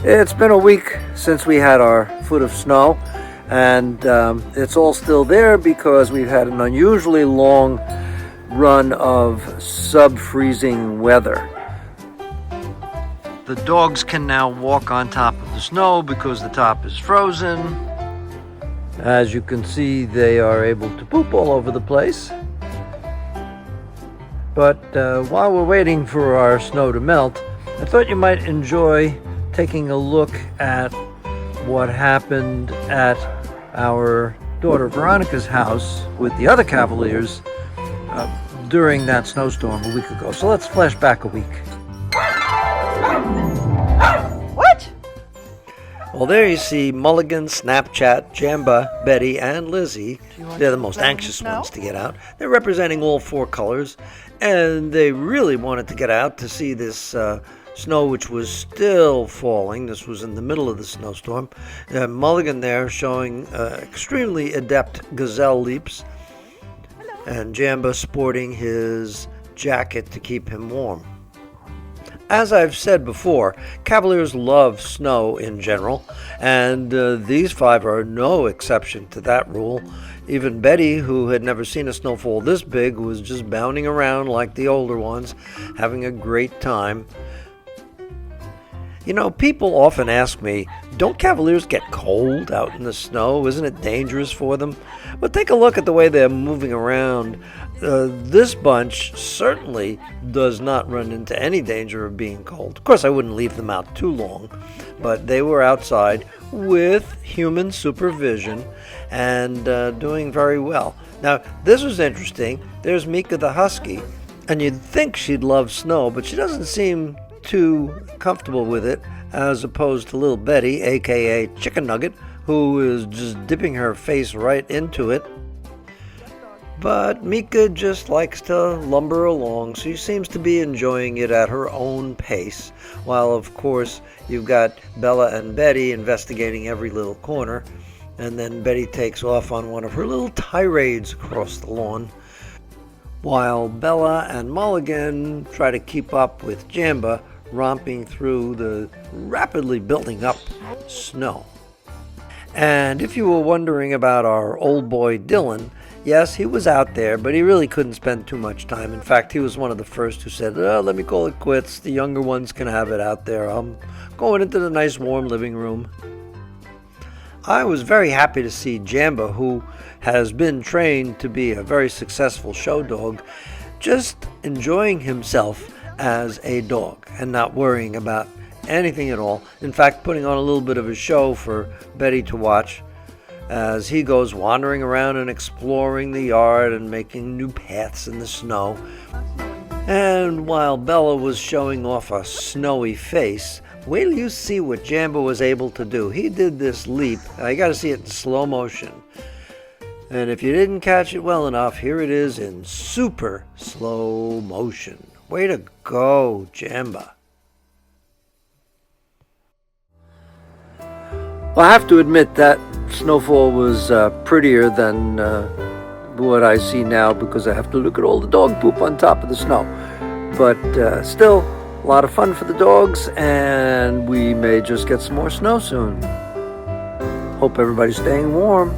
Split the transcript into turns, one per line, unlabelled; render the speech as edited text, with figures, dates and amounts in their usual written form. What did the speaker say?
It's been a week since we had our foot of snow, and it's all still there because we've had an unusually long run of sub-freezing weather. The dogs can now walk on top of the snow because the top is frozen. As you can see, they are able to poop all over the place. But while we're waiting for our snow to melt, I thought you might enjoy taking a look at what happened at our daughter Veronica's house with the other Cavaliers during that snowstorm a week ago. So let's flash back a week.
What?
Well, there you see Mulligan, Snapchat, Jamba, Betty, and Lizzie. They're the most anxious ones to get out. They're representing all four colors, and they really wanted to get out to see this snow, which was still falling. This was in the middle of the snowstorm. Mulligan there showing extremely adept gazelle leaps, and Jamba sporting his jacket to keep him warm. As I've said before, Cavaliers love snow in general, and these five are no exception to that rule. Even Betty, who had never seen a snowfall this big, was just bounding around like the older ones, having a great time. You know, people often ask me, don't Cavaliers get cold out in the snow? Isn't it dangerous for them? But take a look at the way they're moving around. This bunch certainly does not run into any danger of being cold. Of course, I wouldn't leave them out too long, but they were outside with human supervision and doing very well. Now, this was interesting. There's Mika the Husky, and you'd think she'd love snow, but she doesn't seem too comfortable with it, as opposed to little Betty, aka Chicken Nugget, who is just dipping her face right into it. But Mika just likes to lumber along. She seems to be enjoying it at her own pace, while of course you've got Bella and Betty investigating every little corner, and then Betty takes off on one of her little tirades across the lawn, while Bella and Mulligan try to keep up with Jamba, romping through the rapidly building up snow. And if you were wondering about our old boy Dylan, yes, he was out there, but he really couldn't spend too much time. In fact, he was one of the first who said, let me call it quits. The younger ones can have it out there. I'm going into the nice warm living room. I was very happy to see Jamba, who has been trained to be a very successful show dog, just enjoying himself as a dog and not worrying about anything at all. In fact, putting on a little bit of a show for Betty to watch as he goes wandering around and exploring the yard and making new paths in the snow. And while Bella was showing off a snowy face, wait till you see what Jamba was able to do. He did this leap. I got to see it in slow motion. And if you didn't catch it well enough, here it is in super slow motion. Way to go, Jamba. Well, I have to admit that snowfall was prettier than what I see now, because I have to look at all the dog poop on top of the snow. But still, a lot of fun for the dogs, and we may just get some more snow soon. Hope everybody's staying warm.